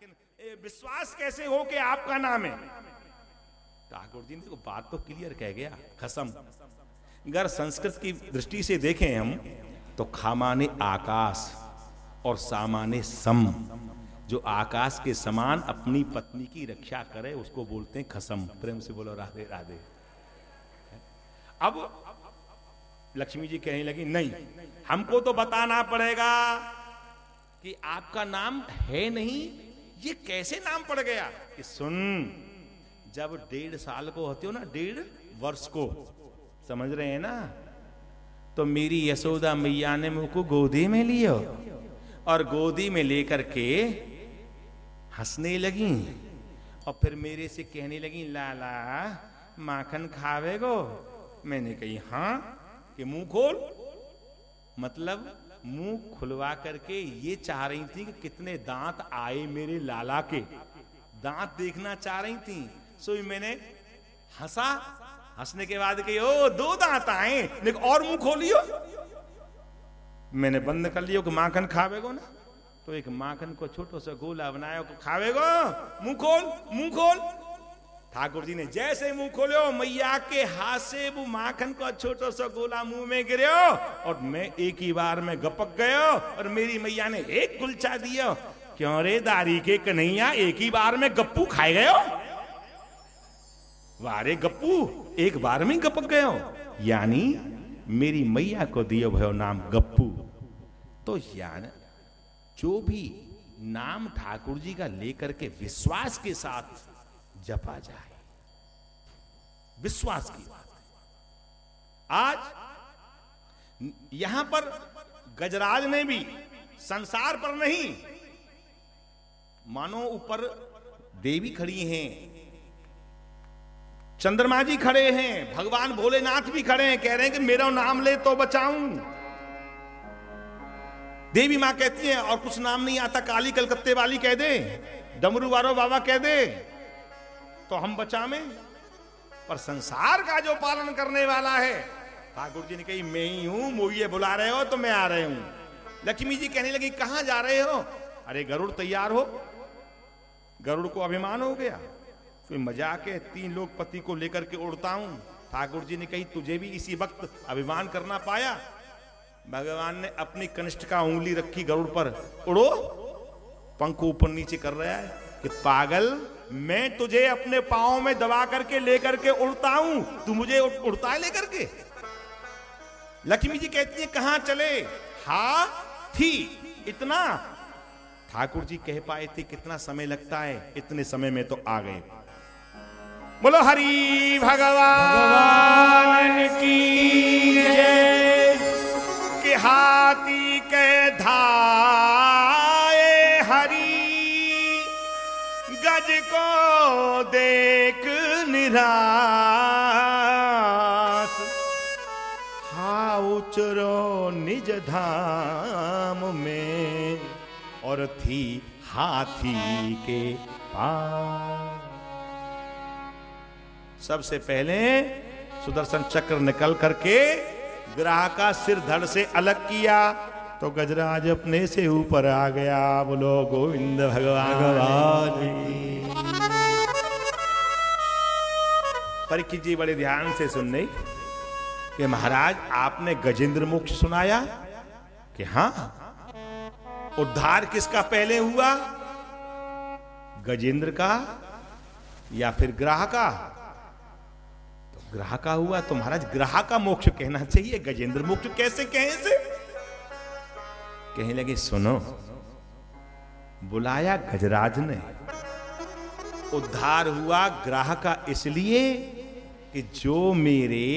लेकिन विश्वास कैसे हो कि आपका नाम है? ठाकुर जी ने देखो बात तो क्लियर कह गया, खसम। अगर संस्कृत की दृष्टि से देखें हम तो खामाने आकाश और सामाने सम, जो आकाश के समान अपनी पत्नी की रक्षा करे उसको बोलते हैं खसम। प्रेम से बोलो राधे राधे। अब लक्ष्मी जी कहने लगी नहीं, हमको तो बताना पड़ेगा कि आपका नाम है नहीं, ये कैसे नाम पड़ गया? कि सुन, जब 1.5 साल को होते हो ना, 1.5 वर्ष को, समझ रहे हैं ना, तो मेरी यशोदा मैया ने मुझको गोदी में लियो और गोदी में लेकर के हंसने लगी और फिर मेरे से कहने लगी लाला माखन खावेगो? मैंने कही हाँ। कि मुंह खोल, मतलब मुंह खुलवा करके ये चाह रही थी कि कितने दांत आए मेरे लाला के, दांत देखना चाह रही थी। सो मैंने हंसा, हंसने के बाद कही ओ 2 दांत आए, लेकिन और मुंह खोलियो। मैंने बंद कर लियो कि माखन खावेगो ना, तो एक माखन को छोटो सा गोला बनाया कि खावेगो, मुंह खोल, मुंह खोल। ठाकुर जी ने जैसे मुंह खोलो, मैया के हाथ से वो माखन को छोटो सा गोला मुंह में गिरो और मैं एक ही बार में गपक गयो और मेरी मैया ने एक कुलचा दिया। क्यों रे दारी के कन्हैया, एक ही बार में गप्पू खाए गयो? वारे गप्पू, एक बार में गपक गयो। यानी मेरी मैया को दियो भयो नाम गप्पू। तो यानी जो भी नाम ठाकुर जी का लेकर के विश्वास के साथ जपा जाए, विश्वास की बात है। आज यहां पर गजराज ने भी संसार पर नहीं, मानो ऊपर देवी खड़ी हैं, चंद्रमा जी खड़े हैं, भगवान भोलेनाथ भी खड़े हैं, कह रहे हैं कि मेरा नाम ले तो बचाऊं। देवी मां कहती है और कुछ नाम नहीं आता, काली कलकत्ते वाली कह दे, डमरू वारो बाबा कह दे तो हम बचावें। पर संसार का जो पालन करने वाला है, ठाकुर जी ने कही मैं ही हूं, मोहिए बुला रहे हो तो मैं आ रहे हूं। लक्ष्मी जी कहने लगी कहां जा रहे हो? अरे गरुड़ तैयार हो। गरुड़ को अभिमान हो गया, कोई मजाक है, 3 लोग पति को लेकर के उड़ता हूं। ठाकुर जी ने कही तुझे भी इसी वक्त अभिमान करना पाया? भगवान ने अपनी कनिष्ठ का उंगली रखी गरुड़ पर, उड़ो, पंख ऊपर नीचे कर रहा है कि पागल, मैं तुझे अपने पांव में दबा करके लेकर के उड़ता हूं, तू मुझे उड़ता है लेकर के? लक्ष्मी जी कहती है कहां चले? हाथी। इतना ठाकुर जी कह पाए थे कितना समय लगता है, इतने समय में तो आ गए। बोलो हरि भगवान की जय। कि हाथी के धाए हरि, गज को देख निराश, हा उचरो निज धाम में और थी हाथी के पास। सबसे पहले सुदर्शन चक्र निकल करके ग्राह का सिर धड़ से अलग किया तो गजराज अपने से ऊपर आ गया। बोलो गोविंद भगवान। परीक्षित जी बड़े ध्यान से सुनने कि महाराज आपने गजेंद्र मोक्ष सुनाया कि हां, उद्धार किसका पहले हुआ, गजेंद्र का या फिर ग्राह का? तो ग्राह का हुआ, तो महाराज ग्राह का मोक्ष कहना चाहिए, गजेंद्र मोक्ष कैसे कहें से? कहने लगे सुनो, बुलाया गजराज ने, उद्धार हुआ ग्राह का इसलिए कि जो मेरे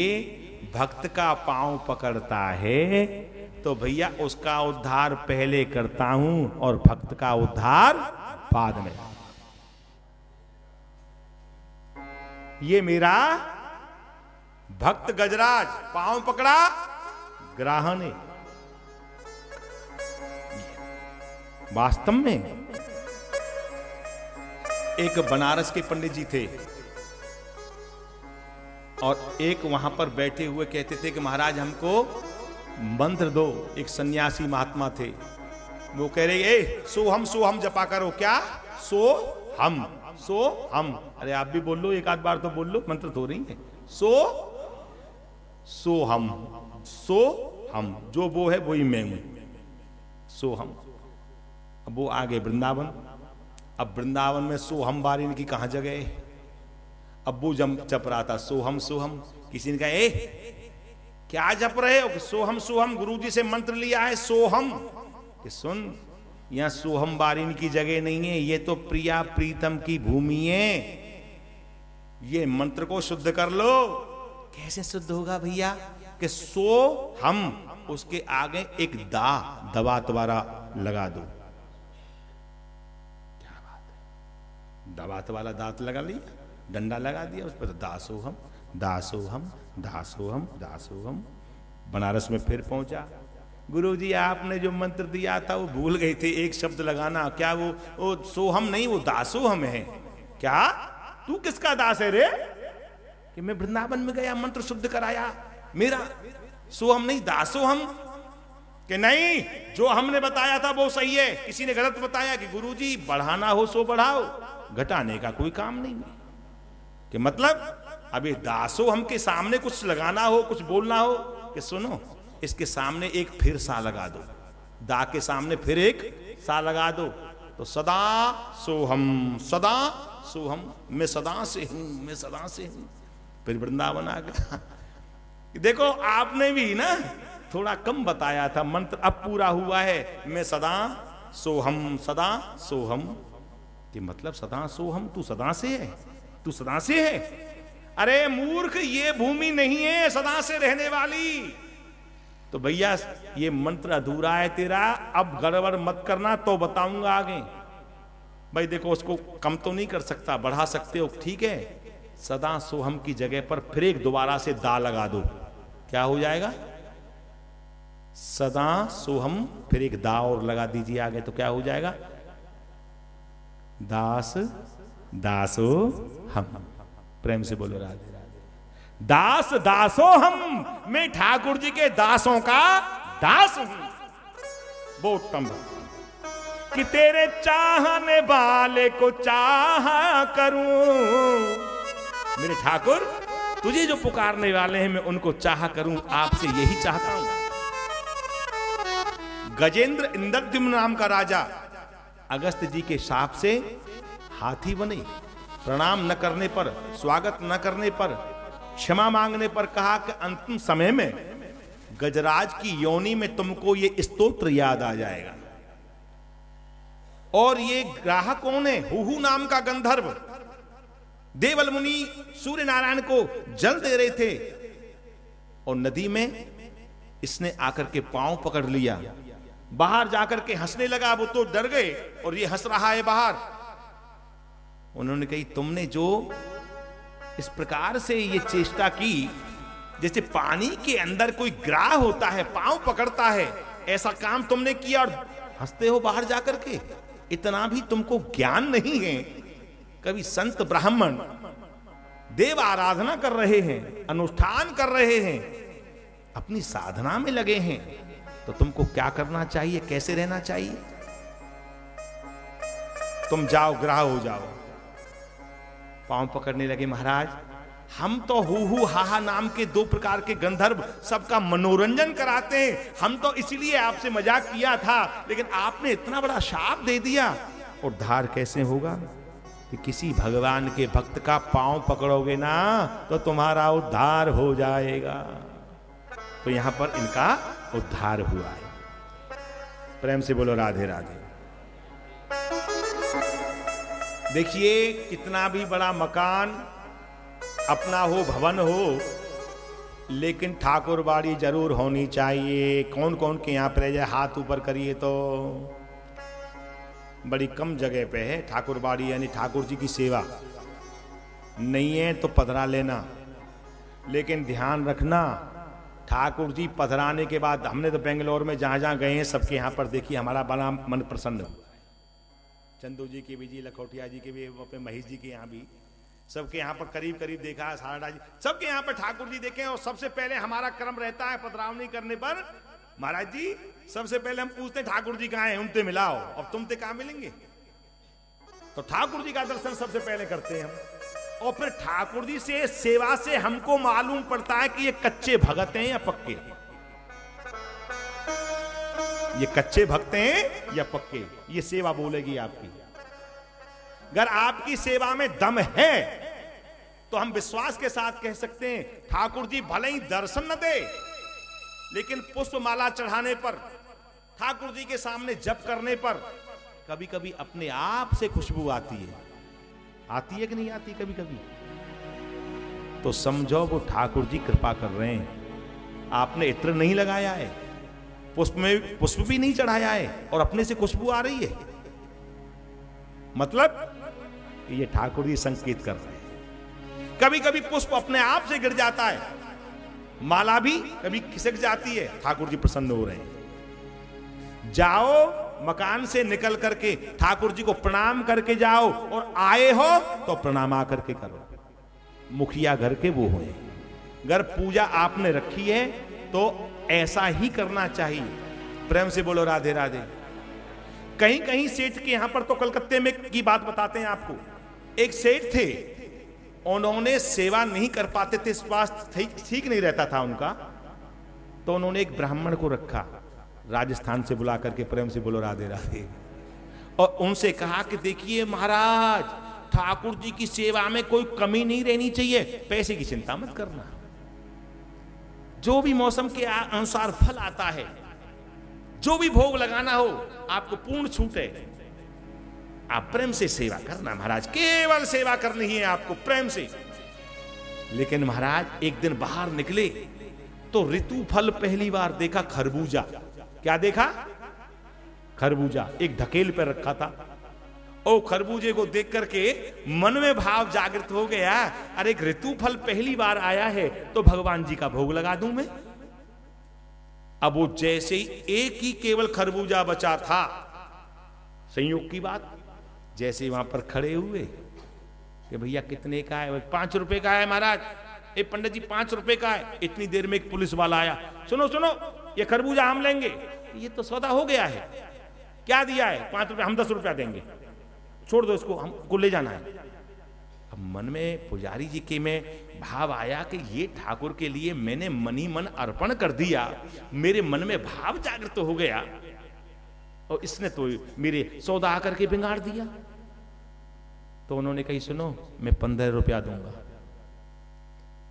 भक्त का पांव पकड़ता है तो भैया उसका उद्धार पहले करता हूं और भक्त का उद्धार बाद में। ये मेरा भक्त गजराज पांव पकड़ा ग्राह ने। वास्तव में एक बनारस के पंडित जी थे और एक वहां पर बैठे हुए कहते थे कि महाराज हमको मंत्र दो। एक सन्यासी महात्मा थे, वो कह रहे सोहम सोहम जपा करो। क्या सो हम, सो हम। अरे आप भी बोल लो, एक आध बार तो बोल लो, मंत्र तो रही है। सो हम, सो हम, जो वो है वही मैं हूं, सो हम। अब वो आगे वृंदावन, अब वृंदावन में सो हम बारी की कहां जगह है? अब वो जप रहा था सो हम। किसी ने कहा ए क्या जप रहे हो? सो हम गुरुजी से मंत्र लिया है सो हम। कि सुन, यहां सोहम बारिन की जगह नहीं है, ये तो प्रिया प्रीतम की भूमि है। ये मंत्र को शुद्ध कर लो। कैसे शुद्ध होगा भैया? कि सो हम, उसके आगे एक दवा द्वारा लगा दो। क्या बात है, दवात वाला दांत लगा लिया, डंडा लगा दिया उस पर, दासोहम दासोहम दासोहम दासोहम। बनारस में फिर पहुंचा, गुरुजी आपने जो मंत्र दिया था वो भूल गए थे एक शब्द लगाना। क्या वो सोहम नहीं, वो दासोहम है। क्या तू किसका दास है रे? कि मैं वृंदावन में गया, मंत्र शुद्ध कराया, मेरा सोहम नहीं दासोहम। कि नहीं, जो हमने बताया था वो सही है, किसी ने गलत बताया। कि गुरुजी बढ़ाना हो सो बढ़ाओ, घटाने का कोई काम नहीं है। कि मतलब अभी दासोहम के सामने कुछ लगाना हो, कुछ बोलना हो, कि सुनो इसके सामने एक फिर सा लगा दो, दा के सामने फिर एक सा लगा दो, तो सदा सोहम, सदा सोहम, मैं सदा से हूं, मैं सदा से हूं। फिर वृंदावन आ गया। देखो आपने भी ना थोड़ा कम बताया था मंत्र, अब पूरा हुआ है। मैं सदा सोहम, सदा सोहम। कि मतलब सदा सोहम, तू सदा से है, तू सदा से है। अरे मूर्ख, ये भूमि नहीं है सदा से रहने वाली। तो भैया ये मंत्र अधूरा है तेरा, अब गड़बड़ मत करना, तो बताऊंगा आगे। भाई देखो, उसको कम तो नहीं कर सकता, बढ़ा सकते हो, ठीक है। सदा सोहम की जगह पर फिर एक दोबारा से दा लगा दो, क्या हो जाएगा? सदा सोहम, फिर एक दा और लगा दीजिए आगे, तो क्या हो जाएगा? दास दासो हम। प्रेम से बोलो राधे राधे। दास दासो हम, मैं ठाकुर जी के दासों का दास हूं। वो उत्तम भक्ति कि तेरे चाहने वाले को चाह करूं। मेरे ठाकुर, तुझे जो पुकारने वाले हैं मैं उनको चाह करूं, आपसे यही चाहता हूं। गजेंद्र इंद्रद्युम्न नाम का राजा अगस्त जी के शाप से हाथी बने। प्रणाम न करने पर, स्वागत न करने पर, क्षमा मांगने पर कहा कि अंतिम समय में गजराज की योनि में तुमको ये स्तोत्र याद आ जाएगा। और ये ग्राहक कौन है? हुहू नाम का गंधर्व। देवल मुनि सूर्य नारायण को जल दे रहे थे और नदी में इसने आकर के पांव पकड़ लिया, बाहर जाकर के हंसने लगा। वो तो डर गए और ये हंस रहा है बाहर। उन्होंने कही, तुमने जो इस प्रकार से ये चेष्टा की, जैसे पानी के अंदर कोई ग्राह होता है, पांव पकड़ता है, ऐसा काम तुमने किया और हंसते हो बाहर जाकर के। इतना भी तुमको ज्ञान नहीं है। कभी संत ब्राह्मण देव आराधना कर रहे हैं, अनुष्ठान कर रहे हैं, अपनी साधना में लगे हैं, तो तुमको क्या करना चाहिए, कैसे रहना चाहिए? तुम जाओ, ग्राह हो जाओ। पांव पकड़ने लगे। महाराज, हम तो हु हा नाम के 2 प्रकार के गंधर्व सबका मनोरंजन कराते हैं, हम तो इसीलिए आपसे मजाक किया था, लेकिन आपने इतना बड़ा शाप दे दिया। उद्धार कैसे होगा? कि किसी भगवान के भक्त का पांव पकड़ोगे ना तो तुम्हारा उद्धार हो जाएगा। तो यहां पर इनका उद्धार हुआ है। प्रेम से बोलो राधे राधे। देखिए, कितना भी बड़ा मकान अपना हो, भवन हो, लेकिन ठाकुर बाड़ी जरूर होनी चाहिए। कौन कौन के यहां पर है? हाथ ऊपर करिए। तो बड़ी कम जगह पे है ठाकुर बाड़ी, यानी ठाकुर जी की सेवा नहीं है तो पधरा लेना। लेकिन ध्यान रखना, ठाकुर जी पधराने के बाद, हमने तो बेंगलोर में जहां जहां गए हैं सबके यहां पर देखिए हमारा बड़ा मन प्रसन्न हुआ है। चंदू जी के भी जी, लखोटिया जी के भी, अपने महेश जी के यहाँ भी, सबके यहाँ पर करीब करीब देखा, सारदा जी, सबके यहाँ पर ठाकुर जी देखे। और सबसे पहले हमारा क्रम रहता है पधरावनी करने पर, महाराज जी सबसे पहले हम पूछते ठाकुर जी कहाँ हैं, उनसे मिलाओ। अब तुम ते कहाँ मिलेंगे? तो ठाकुर जी का दर्शन सबसे पहले करते हैं हम, और फिर ठाकुर जी से सेवा से हमको मालूम पड़ता है कि ये कच्चे भगत हैं या पक्के, ये कच्चे भक्त हैं या पक्के, ये सेवा बोलेगी आपकी। अगर आपकी सेवा में दम है तो हम विश्वास के साथ कह सकते हैं ठाकुर जी भले ही दर्शन न दे, लेकिन पुष्प माला चढ़ाने पर, ठाकुर जी के सामने जप करने पर कभी कभी अपने आप से खुशबू आती है कि नहीं आती कभी कभी? तो समझो वो ठाकुर जी कृपा कर रहे हैं। आपने इत्र नहीं लगाया है, पुष्प में पुष्प भी नहीं चढ़ाया है, और अपने से खुशबू आ रही है, मतलब कि ये ठाकुर जी संकेत कर रहे हैं। कभी कभी पुष्प अपने आप से गिर जाता है, माला भी कभी खिसक जाती है, ठाकुर जी प्रसन्न हो रहे हैं। जाओ मकान से निकल करके ठाकुर जी को प्रणाम करके जाओ, और आए हो तो प्रणाम आकर के करो। मुखिया घर के वो हों, अगर पूजा आपने रखी है तो ऐसा ही करना चाहिए। प्रेम से बोलो राधे राधे। कहीं कहीं सेठ के यहां पर तो कलकत्ते में की बात बताते हैं आपको, एक सेठ थे, उन्होंने सेवा नहीं कर पाते थे, स्वास्थ्य ठीक नहीं रहता था उनका, तो उन्होंने एक ब्राह्मण को रखा, राजस्थान से बुला करके, प्रेम से बोलो राधे राधे, और उनसे कहा कि देखिए महाराज, ठाकुर जी की सेवा में कोई कमी नहीं रहनी चाहिए, पैसे की चिंता मत करना, जो भी मौसम के अनुसार फल आता है, जो भी भोग लगाना हो आपको पूर्ण छूट है, आप प्रेम से सेवा करना महाराज, केवल सेवा करनी है आपको प्रेम से। लेकिन महाराज एक दिन बाहर निकले तो ऋतु फल पहली बार देखा, खरबूजा। क्या देखा? खरबूजा एक ढकेल पर रखा था। ओ खरबूजे को देख करके मन में भाव जागृत हो गया, अरे एक ऋतु फल पहली बार आया है तो भगवान जी का भोग लगा दूं मैं। अब वो जैसे ही एक ही केवल खरबूजा बचा था, संयोग की बात, जैसे वहां पर खड़े हुए कि भैया कितने का है? 5 रुपए का है महाराज। ए पंडित जी 5 रुपए का है। इतनी देर में एक पुलिस वाला आया, सुनो सुनो ये खरबूजा हम लेंगे, ये तो सौदा हो गया है। क्या दिया है? 5 रुपए, हम 10 रुपया देंगे, छोड़ दो इसको, हमको ले जाना है। अब मन में पुजारी जी के में भाव आया कि ये ठाकुर के लिए मैंने मन ही मन अर्पण कर दिया, मेरे मन में भाव जागृत हो गया, और इसने तो मेरे सौदा आकर के बिगाड़ दिया। तो उन्होंने कही सुनो मैं 15 रुपया दूंगा।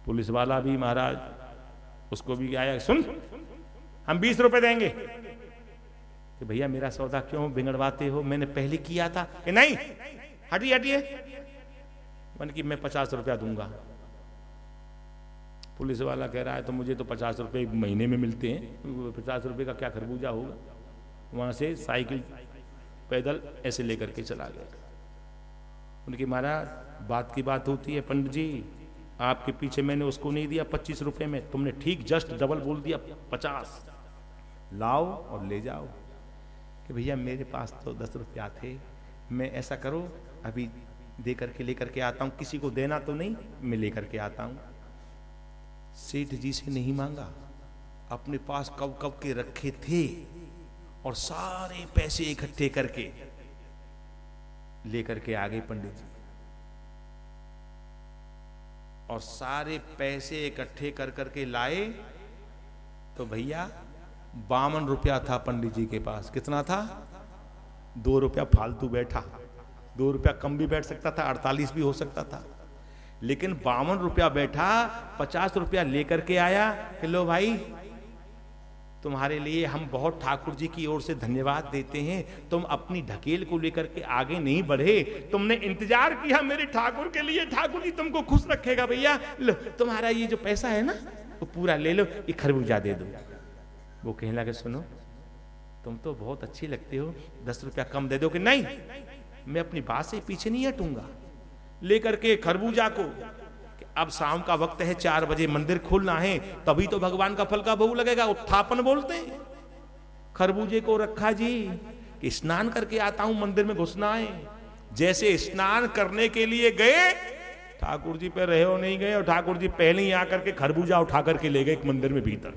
पुलिस वाला भी महाराज उसको भी आया, सुन हम 20 रुपए देंगे। कि भैया मेरा सौदा क्यों बिगड़वाते हो, मैंने पहले किया था। कि नहीं, हटिए हटिए, मैंने कि मैं 50 रुपया दूंगा। पुलिस वाला कह रहा है तो मुझे तो 50 रुपए महीने में मिलते हैं, 50 रुपए का क्या खरबूजा होगा। वहां से साइकिल पैदल ऐसे लेकर के चला गया। उनकी महाराज बात की बात होती है, पंडित जी आपके पीछे मैंने उसको नहीं दिया 25 रुपए में, तुमने ठीक जस्ट डबल बोल दिया 50, लाओ और ले जाओ। कि भैया मेरे पास तो 10 रुपया थे, मैं ऐसा करो अभी दे करके लेकर के आता हूं, किसी को देना तो नहीं, मैं लेकर के आता हूं। सेठ जी से नहीं मांगा, अपने पास कब कब के रखे थे, और सारे पैसे इकट्ठे करके लेकर के आ गए पंडित जी। और सारे पैसे इकट्ठे कर करके लाए तो भैया 52 रुपया था पंडित जी के पास। कितना था? 2 रुपया फालतू बैठा, 2 रुपया कम भी बैठ सकता था, 48 भी हो सकता था, लेकिन 52 रुपया बैठा। 50 रुपया लेकर के आया कि लो भाई तुम्हारे लिए हम बहुत ठाकुर जी की ओर से धन्यवाद देते हैं, तुम अपनी ढकेल को लेकर के आगे नहीं बढ़े, तुमने इंतजार किया मेरे ठाकुर के लिए, ठाकुर जी तुमको खुश रखेगा। भैया लो तुम्हारा ये जो पैसा है ना वो पूरा ले लो, ये खरबूजा दे दो। वो कहने लगे सुनो तुम तो बहुत अच्छी लगते हो, 10 रुपया कम दे दो। कि नहीं, मैं अपनी बात से पीछे नहीं हटूंगा। लेकर के खरबूजा को, अब शाम का वक्त है, 4 बजे मंदिर खोलना है, तभी तो भगवान का फल का भोग लगेगा, उत्थापन बोलते हैं। खरबूजे को रखा जी कि स्नान करके आता हूं, मंदिर में घुसना है। जैसे स्नान करने के लिए गए, ठाकुर जी पे रहे हो नहीं गए, और ठाकुर जी पहले ही आकर के खरबूजा उठा करके ले गए मंदिर में भीतर,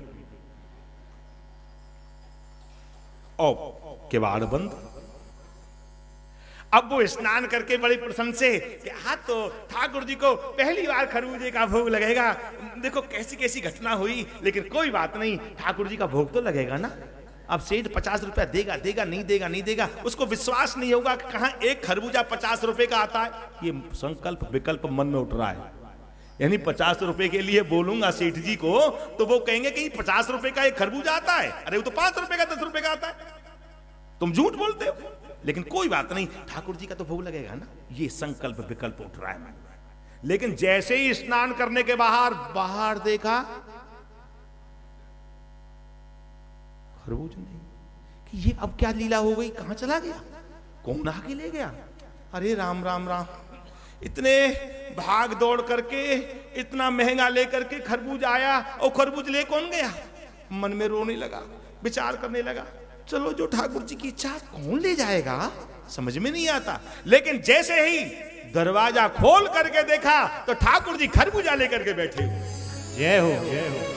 और किवाड़ बंद। अब वो स्नान करके बड़ी प्रसन्न से कि हाँ, तो ठाकुर जी को पहली बार खरबूजे का भोग लगेगा। देखो कैसी कैसी घटना हुई, लेकिन कोई बात नहीं, ठाकुर जी का भोग तो लगेगा ना। अब सेठ 50 रुपया देगा, देगा नहीं देगा, नहीं देगा, उसको विश्वास नहीं होगा कि कहां एक खरबूजा 50 रुपए का आता है। ये संकल्प विकल्प मन में उठ रहा है, यानी 50 रुपए के लिए बोलूंगा सेठ जी को तो वो कहेंगे कि 50 रुपए का एक खरबूजा आता है, अरे वो तो 5 रुपए का 10 रुपए का आता है, तुम झूठ बोलते हो। लेकिन कोई बात नहीं, ठाकुर जी का तो भोग लगेगा ना। ये संकल्प विकल्प उठ रहा है। लेकिन जैसे ही स्नान करने के बाहर देखा खरबूज नहीं, कि ये अब क्या लीला हो गई, कहां चला गया, कौन आके ले गया। अरे राम राम राम, इतने भाग दौड़ करके इतना महंगा लेकर के खरबूज आया और खरबूज ले कौन गया। मन में रोने लगा, विचार करने लगा, चलो जो ठाकुर जी की इच्छा कौन ले जाएगा, समझ में नहीं आता। लेकिन जैसे ही दरवाजा खोल करके देखा तो ठाकुर जी खरबूजा लेकर के बैठे हुए। जय हो जय हो।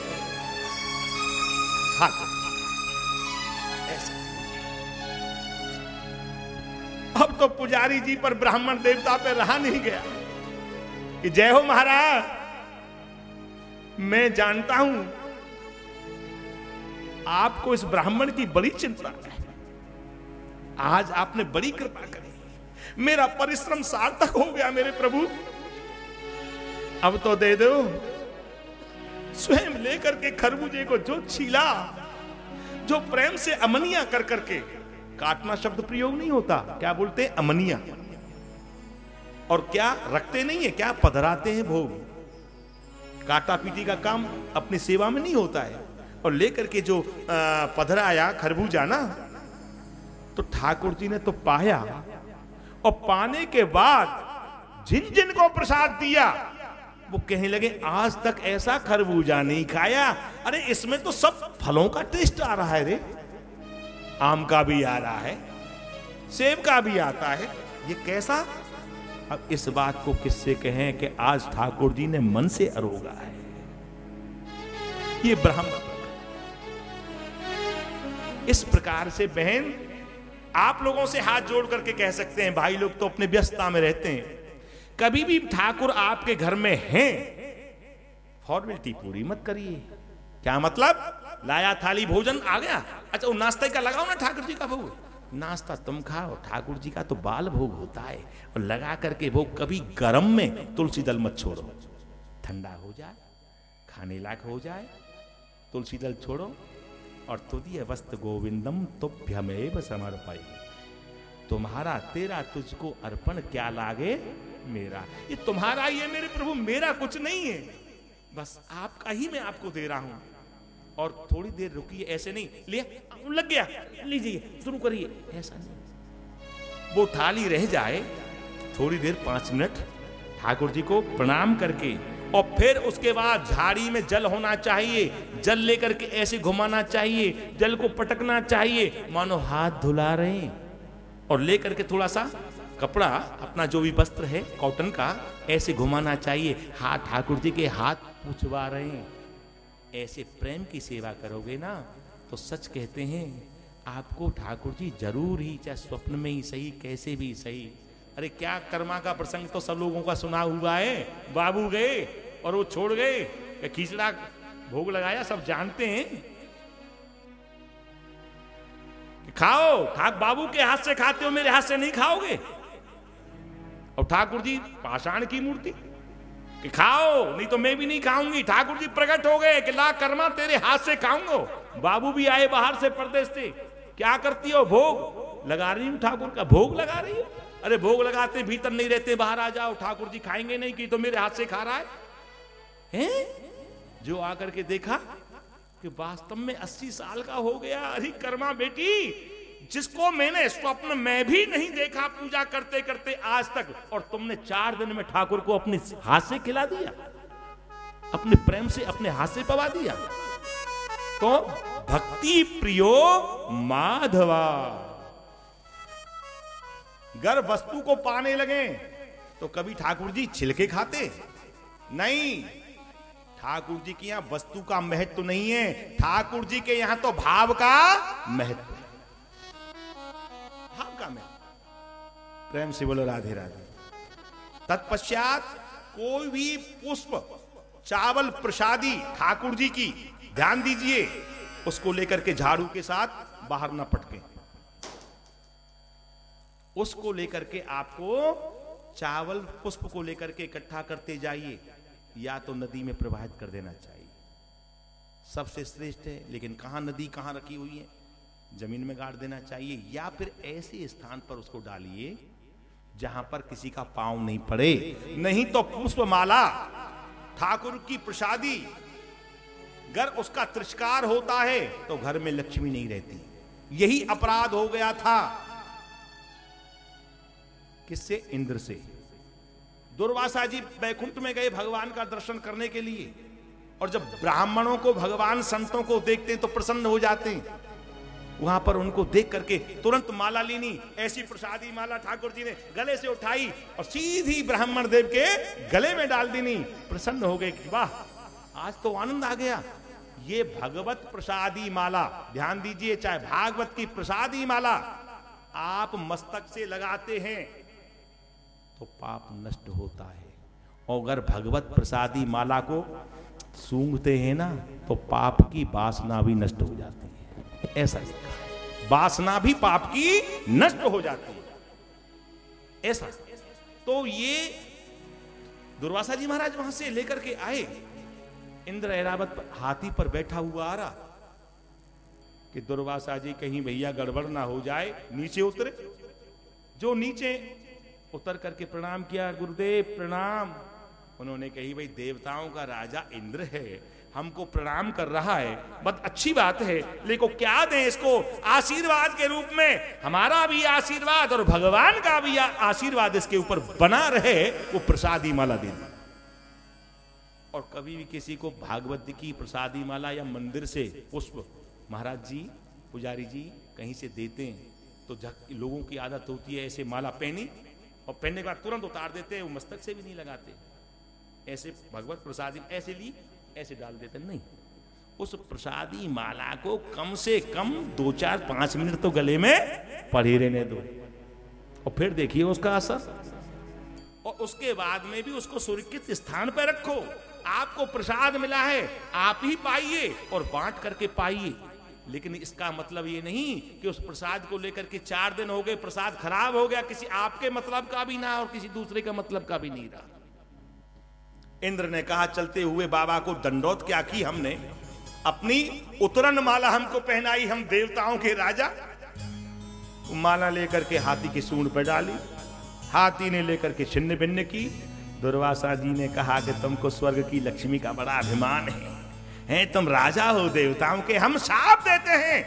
अब तो पुजारी जी पर, ब्राह्मण देवता पे रहा नहीं गया कि जय हो महाराज, मैं जानता हूं आपको इस ब्राह्मण की बड़ी चिंता है, आज आपने बड़ी कृपा करी, मेरा परिश्रम सार्थक हो गया मेरे प्रभु, अब तो दे दो। स्वयं लेकर के खरबूजे को जो छीला, जो प्रेम से अमनिया कर करके, काटना शब्द प्रयोग नहीं होता, क्या बोलते हैं, अमनिया, और क्या रखते नहीं है, क्या पधराते हैं भोग। काटा पीटी का काम अपनी सेवा में नहीं होता है। और लेकर के जो पधराया खरबूजा ना, तो ठाकुर जी ने तो पाया, और पाने के बाद जिन जिन को प्रसाद दिया वो कहने लगे आज तक ऐसा खरबूजा नहीं खाया। अरे इसमें तो सब फलों का टेस्ट आ रहा है रे, आम का भी आ रहा है, सेब का भी आता है, ये कैसा। अब इस बात को किससे कहें कि आज ठाकुर जी ने मन से अरोगा है। ये ब्राह्मण इस प्रकार से, बहन आप लोगों से हाथ जोड़ करके कह सकते हैं, भाई लोग तो अपने व्यस्तता में रहते हैं, कभी भी ठाकुर आपके घर में हैं, फॉर्मेलिटी पूरी मत करिए। क्या मतलब, लाया थाली भोजन आ गया, अच्छा वो नाश्ते का लगाओ ना ठाकुर जी का भोग, नाश्ता तुम खाओ, ठाकुर जी का तो बाल भोग होता है, और लगा करके भोग कभी गर्म में तुलसी दल मत छोड़ो, ठंडा हो जाए, खाने लायक हो जाए, तुलसी दल छोड़ो, और तुदीय वस्त गोविंदम तुभ्यमेव समर्पय, तुम्हारा तेरा तुझको अर्पण क्या लागे मेरा। ये तुम्हारा ही है मेरे प्रभु, मेरा कुछ नहीं है, बस आपका ही मैं आपको दे रहा हूं। और थोड़ी देर रुकिए, ऐसे नहीं लिया लग गया, लीजिए शुरू करिए, ऐसा नहीं। वो थाली रह जाए, थोड़ी देर 5 मिनट ठाकुर जी को प्रणाम करके, और फिर उसके बाद झाड़ी में जल होना चाहिए, जल लेकर के ऐसे घुमाना चाहिए, जल को पटकना चाहिए मानो हाथ धुला रहे हैं, और लेकर के थोड़ा सा कपड़ा अपना जो भी वस्त्र है कॉटन का ऐसे घुमाना चाहिए, हाथ ठाकुर जी के हाथ पूछवा रहे हैं। ऐसे प्रेम की सेवा करोगे ना तो सच कहते हैं आपको ठाकुर जी जरूर ही, चाहे स्वप्न में ही सही, कैसे भी सही। अरे क्या कर्मा का प्रसंग तो सब लोगों का सुना हुआ है, बाबू गए और वो छोड़ गए, खिचड़ा भोग लगाया, सब जानते हैं। खाओ, बाबू के हाथ से खाते हो, मेरे हाथ से नहीं खाओगे। और ठाकुर जी पाषाण की मूर्ति कि खाओ, नहीं तो मैं भी नहीं खाऊंगी। ठाकुर जी प्रकट हो गए कि ला कर्मा तेरे हाथ से खाऊंगा। बाबू भी आए बाहर से परदेश से, क्या करती हो, भोग लगा रही हूं, ठाकुर का भोग लगा रही हो। अरे भोग लगाते भीतर नहीं रहते, बाहर आ जाओ, ठाकुर जी खाएंगे नहीं कि तो मेरे हाथ से खा रहा है। जो आकर के देखा कि वास्तव में 80 साल का हो गया। अरे कर्मा बेटी, जिसको मैंने स्वप्न में भी नहीं देखा पूजा करते करते आज तक, और तुमने 4 दिन में ठाकुर को अपने हाथ से खिला दिया, अपने प्रेम से अपने हाथ से पवा दिया। तो भक्ति प्रियो माधवा। गर वस्तु को पाने लगे तो कभी ठाकुर जी छिलके खाते नहीं। ठाकुर जी के यहां वस्तु का महत्व तो नहीं है, ठाकुर जी के यहां तो भाव का महत्व है, भाव का महत्व। प्रेम से बोलो राधे राधे। तत्पश्चात कोई भी पुष्प, चावल प्रसादी ठाकुर जी की, ध्यान दीजिए, उसको लेकर के झाड़ू के साथ बाहर ना पटके। उसको लेकर के आपको चावल पुष्प को लेकर के इकट्ठा करते जाइए, या तो नदी में प्रवाहित कर देना चाहिए, सबसे श्रेष्ठ है। लेकिन कहां नदी कहां रखी हुई है, जमीन में गाड़ देना चाहिए, या फिर ऐसे स्थान पर उसको डालिए जहां पर किसी का पांव नहीं पड़े। नहीं तो पुष्पमाला ठाकुर की प्रसादी, अगर उसका तिरस्कार होता है तो घर में लक्ष्मी नहीं रहती। यही अपराध हो गया था किससे? इंद्र से। दुर्वासा जी वैकुंठ में गए भगवान का दर्शन करने के लिए, और जब ब्राह्मणों को भगवान संतों को देखते हैं तो प्रसन्न हो जाते हैं। वहां पर उनको देख करके तुरंत माला लेनी, ऐसी प्रसादी माला ठाकुर जी ने गले से उठाई और सीधी ब्राह्मण देव के गले में डाल देनी। प्रसन्न हो गए कि वाह, आज तो आनंद आ गया। ये भगवत प्रसादी माला, ध्यान दीजिए, चाहे भागवत की प्रसादी माला आप मस्तक से लगाते हैं तो पाप नष्ट होता है, और अगर भगवत प्रसादी माला को सूंघते हैं ना तो पाप की वासना भी नष्ट हो जाती है। ऐसा वासना भी पाप की नष्ट हो जाती है, ऐसा। तो ये दुर्वासा जी महाराज वहां से लेकर के आए। इंद्र ऐरावत हाथी पर बैठा हुआ आ रहा कि दुर्वासा जी कहीं भैया गड़बड़ ना हो जाए, नीचे उतरे। जो नीचे उतर करके प्रणाम किया, गुरुदेव प्रणाम। उन्होंने कही भाई देवताओं का राजा इंद्र है, हमको प्रणाम कर रहा है, बहुत अच्छी बात है, लेकिन क्या दें इसको आशीर्वाद के रूप में? हमारा भी आशीर्वाद और भगवान का भी आशीर्वाद इसके ऊपर बना रहे, वो प्रसादी माला दे दी। और कभी भी किसी को भागवत की प्रसादी माला या मंदिर से पुष्प महाराज जी, पुजारी जी कहीं से देते हैं तो लोगों की आदत होती है ऐसे माला पहनी और पहनने के बाद तुरंत उतार देते हैं, वो मस्तक से भी नहीं लगाते। ऐसे भगवत प्रसादी ऐसे ली ऐसे डाल देते नहीं। उस प्रसादी माला को कम से कम 2, 4, 5 मिनट तो गले में पड़े रहने दो, और फिर देखिए उसका असर। और उसके बाद में भी उसको सुरक्षित स्थान पर रखो। आपको प्रसाद मिला है, आप ही पाइए और बांट करके पाइए। लेकिन इसका मतलब ये नहीं कि उस प्रसाद को लेकर के 4 दिन हो गए, प्रसाद खराब हो गया, किसी आपके मतलब का भी ना और किसी दूसरे का मतलब का भी नहीं रहा। इंद्र ने कहा चलते हुए बाबा को दंडोत क्या की हमने, अपनी उतरन माला हमको पहनाई, हम देवताओं के राजा। माला लेकर के हाथी की सूंड पर डाली, हाथी ने लेकर के छिन्न भिन्न की। दुर्वासा जी ने कहा कि तुमको स्वर्ग की लक्ष्मी का बड़ा अभिमान है, तुम राजा हो देवताओं के, हम शाप देते हैं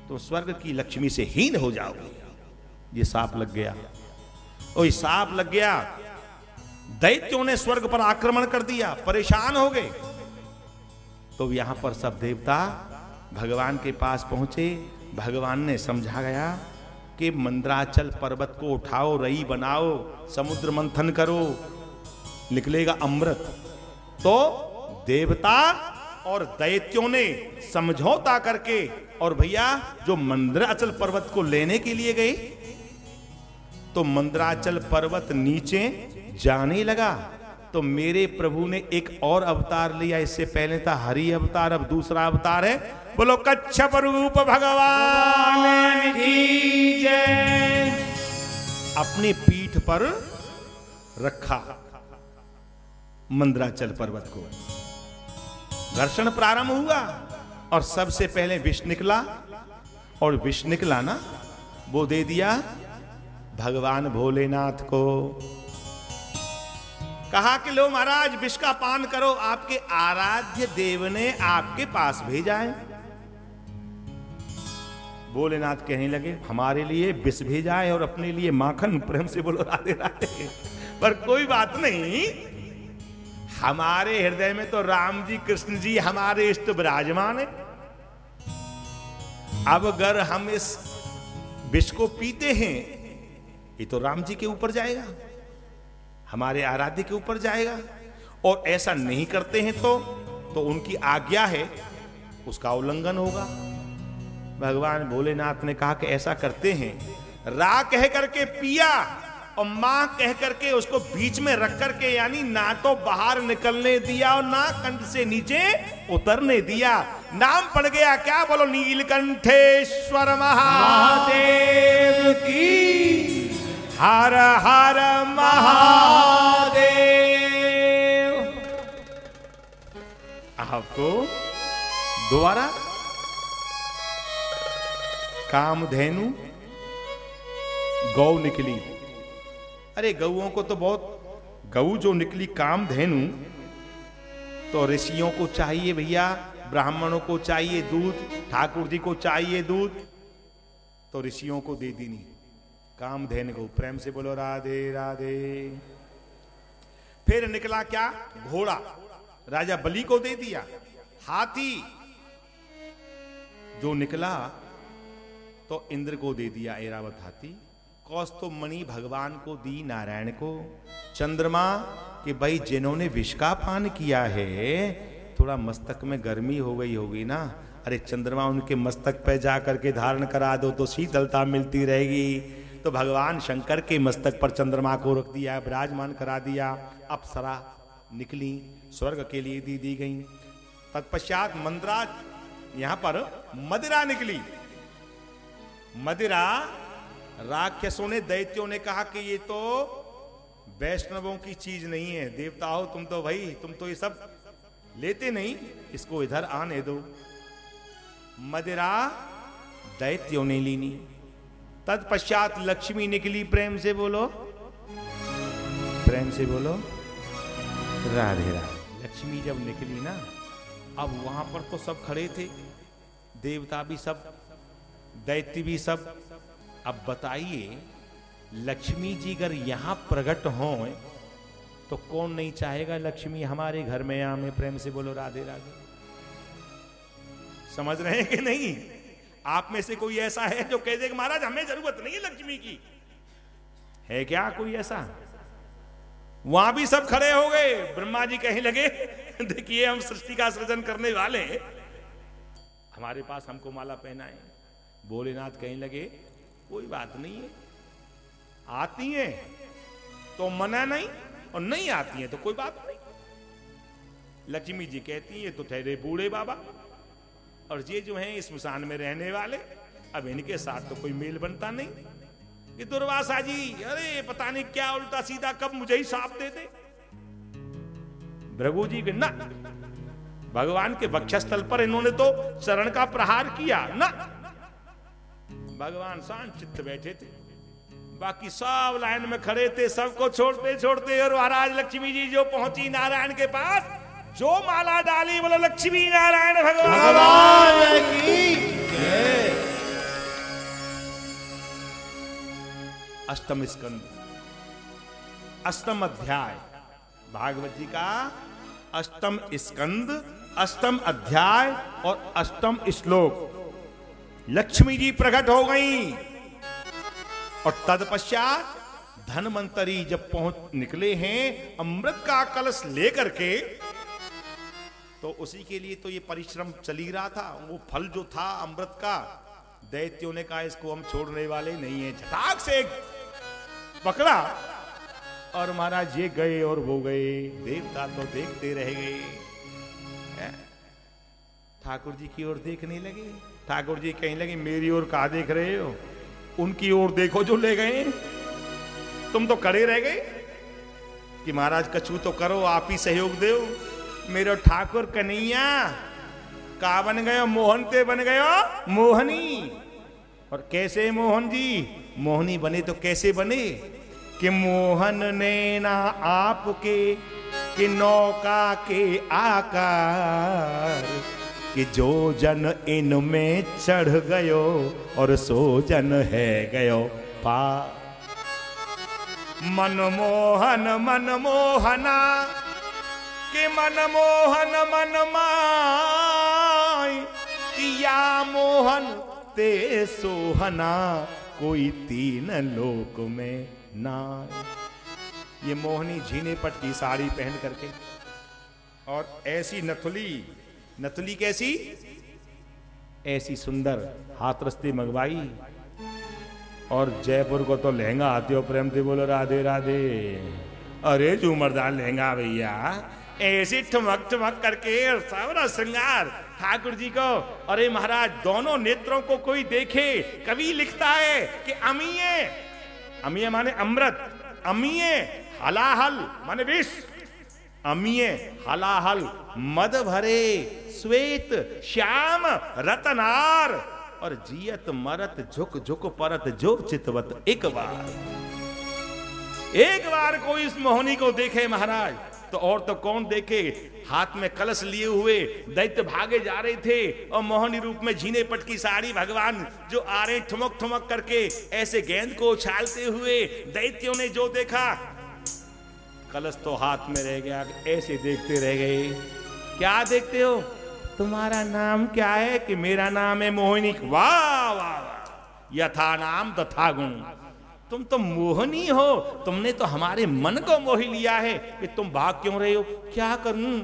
तो स्वर्ग की लक्ष्मी से हीन हो जाओगे। ये साप लग गया, ओए साप लग गया। दैत्यों ने स्वर्ग पर आक्रमण कर दिया, परेशान हो गए। तो यहां पर सब देवता भगवान के पास पहुंचे। भगवान ने समझा गया कि मंदराचल पर्वत को उठाओ, रई बनाओ, समुद्र मंथन करो, निकलेगा अमृत। तो देवता और दैत्यों ने समझौता करके, और भैया जो मंदराचल पर्वत को लेने के लिए गए तो मंदराचल पर्वत नीचे जाने लगा। तो मेरे प्रभु ने एक और अवतार लिया, इससे पहले था हरि अवतार, अब दूसरा अवतार है। बोलो कच्छप रूप भगवान की जय। अपनी पीठ पर रखा मंदराचल पर्वत को, घर्षण प्रारंभ हुआ और सबसे पहले विष निकला, और विष निकला ना वो दे दिया भगवान भोलेनाथ को। कहा कि लो महाराज विष का पान करो, आपके आराध्य देव ने आपके पास भेजा है। भोलेनाथ कहने लगे हमारे लिए विष भेजा है और अपने लिए माखन। प्रेम से बोलो राधे राधे। पर कोई बात नहीं, हमारे हृदय में तो राम जी कृष्ण जी हमारे इष्ट विराजमान है। अब अगर हम इस विष को पीते हैं, ये तो राम जी के ऊपर जाएगा, हमारे आराध्य के ऊपर जाएगा, और ऐसा नहीं करते हैं तो उनकी आज्ञा है, उसका उल्लंघन होगा। भगवान भोलेनाथ ने कहा कि ऐसा करते हैं, रा कह करके पिया और मां कह करके उसको बीच में रख करके, यानी ना तो बाहर निकलने दिया और ना कंठ से नीचे उतरने दिया। नाम पड़ गया क्या? बोलो, नीलकंठेश्वर महादेव की हर हर महादेव। आपको दोबारा कामधेनु गौ निकली। अरे गौओं को तो बहुत, गऊ जो निकली कामधेनु, तो ऋषियों को चाहिए भैया, ब्राह्मणों को चाहिए दूध, ठाकुर जी को चाहिए दूध, तो ऋषियों को दे दी नहीं कामधेनु को। प्रेम से बोलो राधे राधे। फिर निकला क्या? घोड़ा, राजा बलि को दे दिया। हाथी जो निकला तो इंद्र को दे दिया ऐरावत हाथी। कौस्तुभमणि भगवान को दी नारायण को। चंद्रमा कि भाई जिन्होंने विष का पान किया है, थोड़ा मस्तक में गर्मी हो गई होगी ना, अरे चंद्रमा उनके मस्तक पे जा करके धारण करा दो तो शीतलता मिलती रहेगी। तो भगवान शंकर के मस्तक पर चंद्रमा को रख दिया, विराजमान करा दिया। अप्सरा निकली, स्वर्ग के लिए दी गई। तत्पश्चात मंदराज, यहां पर मदिरा निकली। मदिरा राक्षसों ने, दैत्यों ने कहा कि ये तो वैष्णवों की चीज नहीं है, देवता हो तुम तो भाई, तुम तो ये सब लेते नहीं, इसको इधर आने दो। मदिरा दैत्यों ने लीनी। तत्पश्चात लक्ष्मी निकली। प्रेम से बोलो, प्रेम से बोलो राधे राधे। लक्ष्मी जब निकली ना, अब वहां पर तो सब खड़े थे, देवता भी सब, दैत्य भी सब। अब बताइए, लक्ष्मी जी अगर यहां प्रकट हो तो कौन नहीं चाहेगा लक्ष्मी हमारे घर में आए? प्रेम से बोलो राधे राधे। समझ रहे हैं कि नहीं? आप में से कोई ऐसा है जो कह दे कि महाराज हमें जरूरत नहीं है लक्ष्मी की? है क्या कोई ऐसा? वहां भी सब खड़े हो गए। ब्रह्मा जी कहने लगे देखिए हम सृष्टि का सृजन करने वाले हैं, हमारे पास हमको माला पहनाए। भोलेनाथ कहने लगे कोई बात नहीं है, आती है तो मना नहीं, और नहीं आती है तो कोई बात नहीं। लक्ष्मी जी कहती है तो ठहरे बूढ़े बाबा, और ये जो हैं इस स्मशान में रहने वाले, अब इनके साथ तो कोई मेल बनता नहीं। कि दुर्वासा जी, अरे पता नहीं क्या उल्टा सीधा कब मुझे ही साफ दे दे। भृगु जी के ना, भगवान के वक्षस्थल पर इन्होंने तो चरण का प्रहार किया ना। भगवान शांत चित्त बैठे थे, बाकी सब लाइन में खड़े थे, सबको छोड़ते छोड़ते, और महाराज लक्ष्मी जी जो पहुंची नारायण के पास, जो माला डाली, बोलो लक्ष्मी नारायण भगवान की जय। अष्टम स्कंद, अष्टम अध्याय भागवत जी का, अष्टम स्कंद, अष्टम अध्याय और अष्टम श्लोक। लक्ष्मी जी प्रकट हो गई, और तत्पश्चात धन्वंतरी जब पहुंच निकले हैं अमृत का कलश लेकर के, तो उसी के लिए तो ये परिश्रम चल ही रहा था। वो फल जो था अमृत का, दैत्यों ने कहा इसको हम छोड़ने वाले नहीं है, झटाक से पकड़ा, और महाराज ये गए और वो गए, देवता तो देखते रह गए। ठाकुर जी की ओर देखने लगे। ठाकुर जी कहने लगे मेरी ओर कहा देख रहे हो, उनकी ओर देखो जो ले गए, तुम तो खड़े रह गए कि महाराज कछु तो करो, आप ही सहयोग दो। मेरे ठाकुर कन्हैया का बन गयो, मोहन ते बन गयो मोहनी। और कैसे मोहन जी? मोहनी बने तो कैसे बने कि मोहन ने ना आपके कि नौका के आकार, कि जो जन इनमें चढ़ गयो और सो जन है गयो पार। मनमोहन मनमोहना कि मनमोहन मन माय, या मोहन ते सोहना कोई तीन लोक में ना। ये मोहनी झीने पट की साड़ी पहन करके, और ऐसी नथुली, नथुली कैसी? ऐसी सुंदर हाथ रस्ते मंगवाई, और जयपुर को तो लहंगा आते हो, प्रेम से बोलो राधे राधे। अरे झूमरदार लहंगा भैया, ऐसे ठमक ठमक करके सावरा श्रृंगार ठाकुर जी को। अरे महाराज, दोनों नेत्रों को कोई देखे, कवि लिखता है कि अमीय, अमीय माने अमृत, अमीय हलाहल माने विष, अमीय हलाहल मद भरे श्वेत श्याम रतनार, और जियत मरत झुक झुक परत जो चितवत। एक बार कोई इस मोहनी को देखे महाराज, तो और तो कौन देखे। हाथ में कलश लिए हुए दैत्य भागे जा रहे थे, और मोहनी रूप में झीने पट की साड़ी भगवान जो आ रहे ठुमक ठुमक करके ऐसे गेंद को उछालते हुए। दैत्यों ने जो देखा, कलश तो हाथ में रह गया, ऐसे देखते रह गए। क्या देखते हो? तुम्हारा नाम क्या है? कि मेरा नाम है मोहिनी। वाह वाह वाह, यथा नाम तथा गुण। तुम तो मोहनी हो, तुमने तो हमारे मन को मोह लिया है कि तुम भाग क्यों रहे हो। क्या करूं,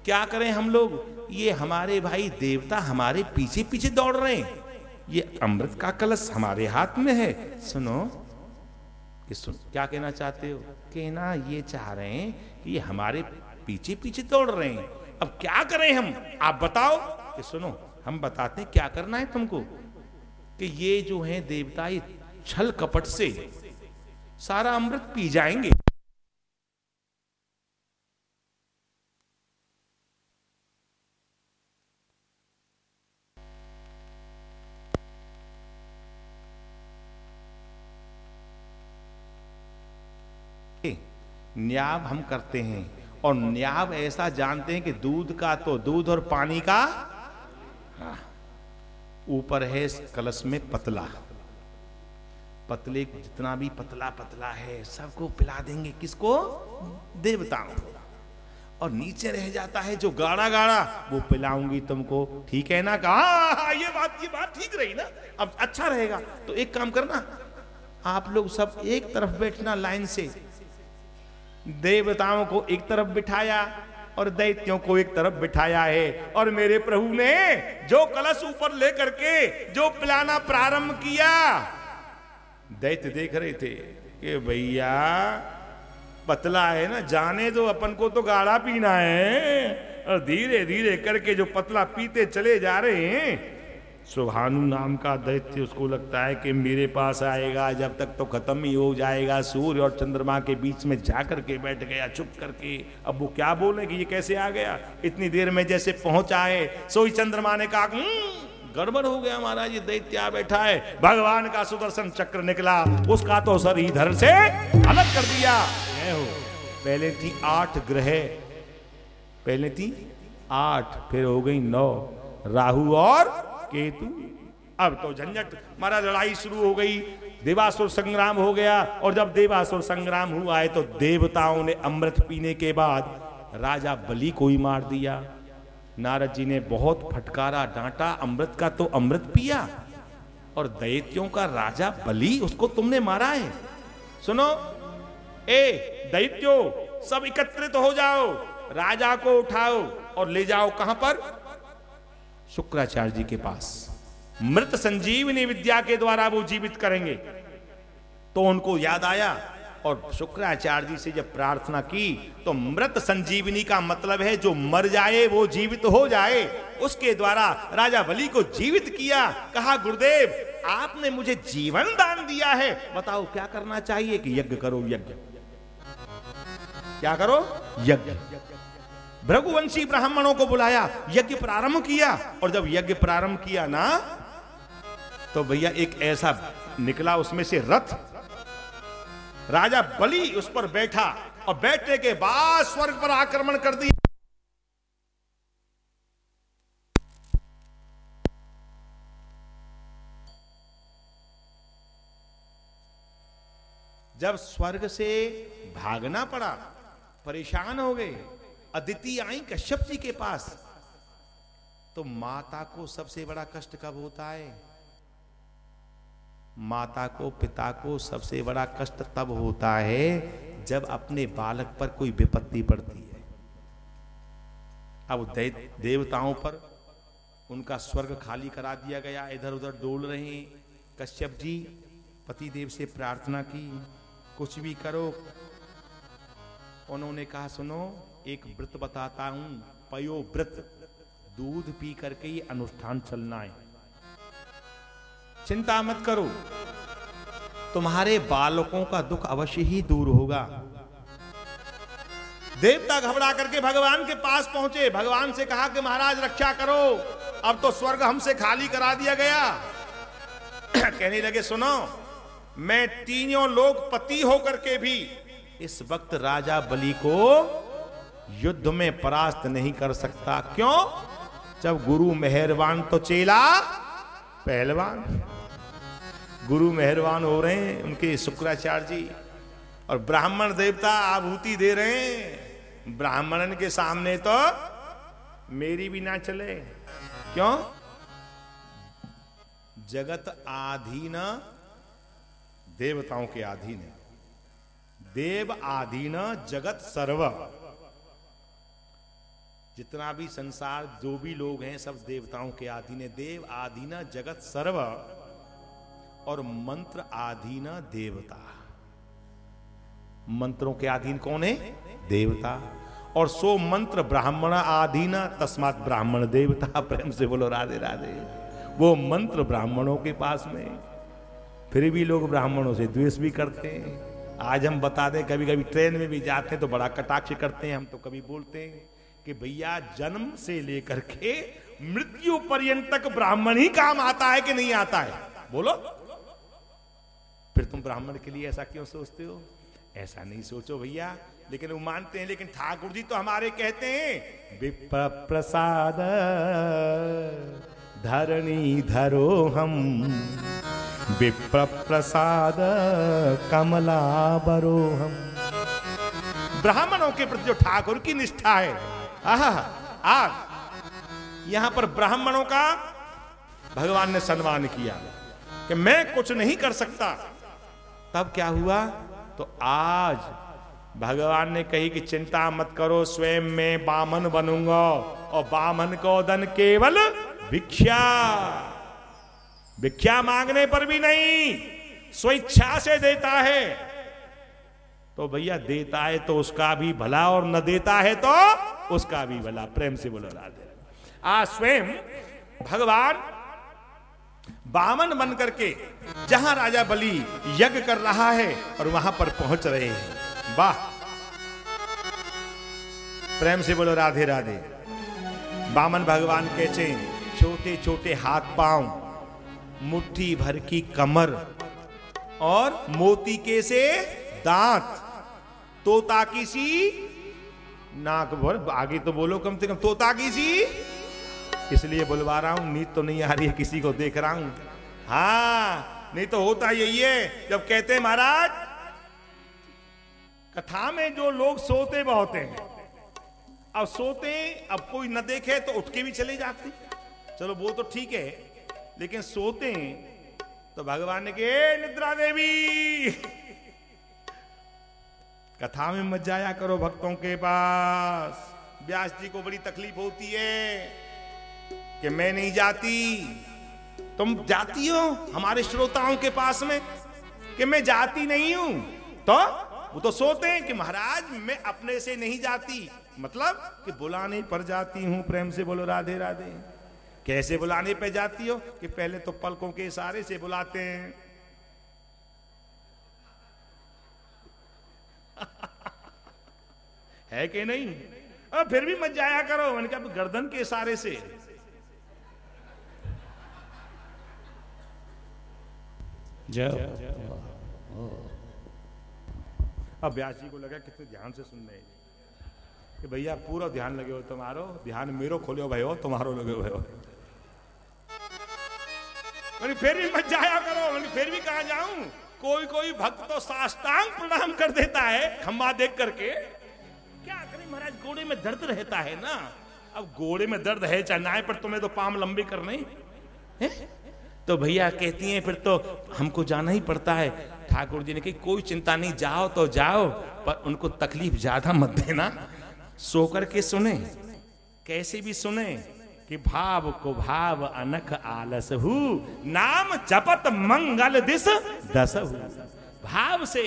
क्या करें हम लोग? ये हमारे भाई देवता हमारे पीछे पीछे दौड़ रहे हैं, ये अमृत का कलश हमारे हाथ में है। सुनो कि सुन, क्या कहना चाहते हो? कहना ये चाह रहे हैं कि ये हमारे पीछे पीछे दौड़ रहे हैं, अब क्या करें हम, आप बताओ। कि सुनो, हम बताते हैं क्या करना है तुमको। कि ये जो है देवता, ये छल कपट से सारा अमृत पी जाएंगे। न्याव हम करते हैं, और न्याव ऐसा जानते हैं कि दूध का तो दूध और पानी का ऊपर है कलश में पतला, पतले जितना भी पतला पतला है सबको पिला देंगे। किसको? देवताओं को। और नीचे रह जाता है जो गाढ़ा गाढ़ा, वो पिलाऊंगी तुमको। ठीक है ना? कहा ये बात ठीक रही ना, अब अच्छा रहेगा। तो एक काम करना, आप लोग सब एक तरफ बैठना लाइन से। देवताओं को एक तरफ बिठाया और दैत्यों को एक तरफ बिठाया है। और मेरे प्रभु ने जो कलश ऊपर लेकर के जो पिलाना प्रारंभ किया, दैत्य देख रहे थे कि भैया पतला है ना, जाने दो, अपन को तो गाढ़ा पीना है। और धीरे धीरे करके जो पतला पीते चले जा रहे हैं। सुभानु नाम का दैत्य, उसको लगता है कि मेरे पास आएगा, जब तक तो खत्म ही हो जाएगा। सूर्य और चंद्रमा के बीच में जाकर के बैठ गया चुप करके। अब वो क्या बोले कि ये कैसे आ गया, इतनी देर में जैसे पहुंचा है। सोई चंद्रमा ने कहा गड़बड़ हो गया महाराज, ये दैत्य आ बैठा है। भगवान का सुदर्शन चक्र निकला, उसका तो सर इधर से अलग कर दिया। पहले थी 8 ग्रह, पहले थी 8, फिर हो गई 9, राहु और केतु। अब तो झंझट महाराज, लड़ाई शुरू हो गई, देवासुर संग्राम हो गया। और जब देवासुर संग्राम हुआ है तो देवताओं ने अमृत पीने के बाद राजा बलि को ही मार दिया। नारद जी ने बहुत फटकारा, डांटा, अमृत का तो अमृत पिया, और दैत्यों का राजा बलि, उसको तुमने मारा है। सुनो, ए दैत्यो, सब एकत्रित हो जाओ, राजा को उठाओ और ले जाओ। कहां पर? शुक्राचार्य जी के पास। मृत संजीवनी विद्या के द्वारा वो जीवित करेंगे। तो उनको याद आया और शुक्राचार्य जी से जब प्रार्थना की, तो मृत संजीवनी का मतलब है जो मर जाए वो जीवित हो जाए। उसके द्वारा राजा बलि को जीवित किया। कहा गुरुदेव आपने मुझे जीवन दान दिया है, बताओ क्या करना चाहिए। कि यज्ञ करो, यज्ञ। क्या करो? यज्ञ। भृगुवंशी ब्राह्मणों को बुलाया, यज्ञ प्रारंभ किया। और जब यज्ञ प्रारंभ किया ना, तो भैया एक ऐसा निकला उसमें से रथ, राजा बलि उस पर बैठा, और बैठने के बाद स्वर्ग पर आक्रमण कर दिया। जब स्वर्ग से भागना पड़ा, परेशान हो गए, अदिति आई कश्यप जी के पास। तो माता को सबसे बड़ा कष्ट कब होता है? माता को, पिता को सबसे बड़ा कष्ट तब होता है जब अपने बालक पर कोई विपत्ति पड़ती है। अब देवताओं पर उनका स्वर्ग खाली करा दिया गया, इधर उधर डोल रहे हैं कश्यप जी। पतिदेव से प्रार्थना की, कुछ भी करो। उन्होंने कहा सुनो, एक व्रत बताता हूं, पयो व्रत, दूध पी करके ही अनुष्ठान चलना है। चिंता मत करो, तुम्हारे बालकों का दुख अवश्य ही दूर होगा। देवता घबरा करके भगवान के पास पहुंचे, भगवान से कहा कि महाराज रक्षा करो, अब तो स्वर्ग हमसे खाली करा दिया गया। कहने लगे सुनो, मैं तीनों लोग पति होकर के भी इस वक्त राजा बलि को युद्ध में परास्त नहीं कर सकता। क्यों? जब गुरु मेहरबान तो चेला पहलवान। गुरु मेहरबान हो रहे हैं उनके शुक्राचार्य जी, और ब्राह्मण देवता आहुति दे रहे हैं। ब्राह्मणन के सामने तो मेरी भी ना चले। क्यों? जगत आधीन देवताओं के अधीन है, देव आधीन जगत सर्व। जितना भी संसार जो भी लोग हैं सब देवताओं के अधीन है। देव आधीन जगत सर्व और मंत्र आधीन देवता। मंत्रों के अधीन कौन है? देवता। और सो मंत्र ब्राह्मण आधीन तस्मात् ब्राह्मण देवता। प्रेम से बोलो राधे राधे। वो मंत्र ब्राह्मणों के पास में, फिर भी लोग ब्राह्मणों से द्वेष भी करते हैं। आज हम बता दें, कभी कभी ट्रेन में भी जाते हैं तो बड़ा कटाक्ष करते हैं। हम तो कभी बोलते हैं कि भैया जन्म से लेकर के मृत्यु पर्यंत तक ब्राह्मण ही काम आता है कि नहीं आता है? बोलो, फिर तुम ब्राह्मण के लिए ऐसा क्यों सोचते हो? ऐसा नहीं सोचो भैया। लेकिन वो मानते हैं, लेकिन ठाकुर जी तो हमारे कहते हैं विप्र प्रसाद धरणी धरो हम, विप्र प्रसाद कमला बरो हम। ब्राह्मणों के प्रति जो ठाकुर की निष्ठा है, आज यहां पर ब्राह्मणों का भगवान ने सम्मान किया कि मैं कुछ नहीं कर सकता। तब क्या हुआ? तो आज भगवान ने कही कि चिंता मत करो, स्वयं मैं बामन बनूंगा, और बामन को धन केवल भिक्षा, भिक्षा मांगने पर भी नहीं, स्वेच्छा से देता है। तो भैया देता है तो उसका भी भला, और न देता है तो उसका भी भला। प्रेम से बोलो राधे। आज स्वयं भगवान बामन बन करके जहां राजा बलि यज्ञ कर रहा है और वहां पर पहुंच रहे हैं। वाह, प्रेम से बोलो राधे राधे। बामन भगवान कैसे? छोटे छोटे हाथ पांव, मुट्ठी भर की कमर, और मोती के से दांत, तोता की सी नाक भर। आगे तो बोलो कम से कम, तोता की सी। इसलिए बुलवा रहा हूं, नींद तो नहीं आ रही है, किसी को देख रहा हूं। हाँ, नहीं तो होता यही है, जब कहते हैं महाराज कथा में जो लोग सोते बहुत हैं, अब सोते, अब कोई न देखे तो उठ के भी चले जाते। चलो वो तो ठीक है, लेकिन सोते तो भगवान ने कहे निद्रा देवी कथा में मत जाया करो भक्तों के पास। व्यास जी को बड़ी तकलीफ होती है कि मैं नहीं जाती, तुम जाती हो हमारे श्रोताओं के पास में, कि मैं जाती नहीं हूं। तो वो तो सोते हैं कि महाराज मैं अपने से नहीं जाती, मतलब कि बुलाने पर जाती हूं। प्रेम से बोलो राधे राधे। कैसे बुलाने पे जाती हो? कि पहले तो पलकों के इशारे से बुलाते हैं। है कि नहीं? अब फिर भी मत जाया करो। मैंने कहा गर्दन के इशारे से। अब व्यास जी को लगा कितने ध्यान से सुन रहे कि भैया पूरा ध्यान लगे हो, तुम्हारो ध्यान मेरो खोलो भाई हो, तुम्हारो लगे हुए हो। मैंने फिर भी मत जाया करो। मैंने फिर भी कहा जाऊं? कोई कोई भक्त तो साष्टांग प्रणाम कर देता है खंबा देख करके। क्या करें महाराज, घोड़े में दर्द रहता है ना। अब घोड़े में दर्द है चाहे ना है, पर तुम्हें तो पाम लंबे करने हैं। तो भैया कहती हैं फिर तो हमको जाना ही पड़ता है। ठाकुर जी ने कही कोई चिंता नहीं, जाओ तो जाओ, पर उनको तकलीफ ज्यादा मत देना। सो करके सुने, कैसे भी सुने, कि भाव को भाव अनख आलस हु, नाम जपत मंगल दिस दसहु। भाव से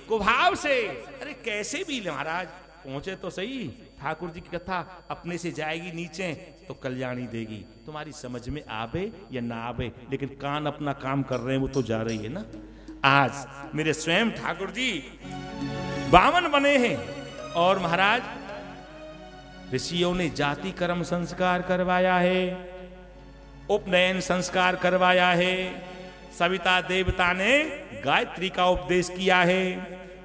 कुभाव से, अरे कैसे भी महाराज पहुंचे तो सही। ठाकुर जी की कथा अपने से जाएगी नीचे तो कल्याणी देगी, तुम्हारी समझ में आवे या ना आवे, लेकिन कान अपना काम कर रहे हैं, वो तो जा रही है ना। आज मेरे स्वयं ठाकुर जी 52 बने हैं और महाराज ऋषियों ने जाति कर्म संस्कार करवाया है, उपनयन संस्कार करवाया है, सविता देवता ने गायत्री का उपदेश किया है,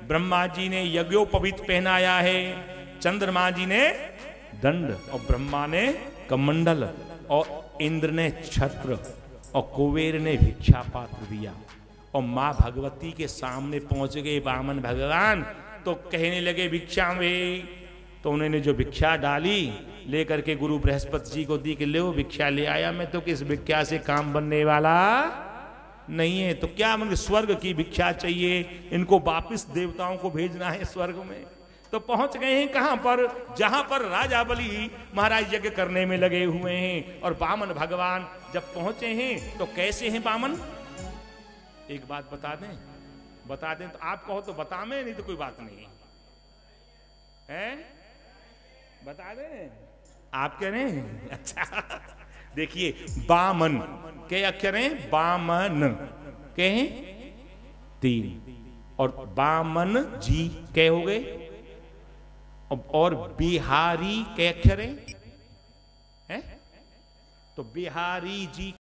ब्रह्मा जी ने यज्ञोपवीत पहनाया है, चंद्रमा जी ने दंड और ब्रह्मा ने कमंडल और इंद्र ने छत्र और कुबेर ने भिक्षा पात्र दिया। और मां भगवती के सामने पहुंच गए वामन भगवान, तो कहने लगे भिक्षा में। तो उन्होंने जो भिक्षा डाली लेकर के गुरु बृहस्पति जी को दी कि ले भिक्षा ले आया मैं, तो किस भिक्षा से काम बनने वाला नहीं है। तो क्या मतलब स्वर्ग की भिक्षा चाहिए, इनको वापिस देवताओं को भेजना है स्वर्ग में। तो पहुंच गए हैं कहां पर, जहां पर राजा बलि महाराज यज्ञ करने में लगे हुए हैं। और वामन भगवान जब पहुंचे हैं तो कैसे हैं वामन, एक बात बता दें तो आप कहो तो बता में, नहीं तो कोई बात नहीं है, बता दें आप कह रहे हैं। अच्छा देखिए, बामन के अक्षर हैं, बामन के हैं 3 और बामन जी के हो गए, और बिहारी के अक्षर हैं, तो बिहारी जी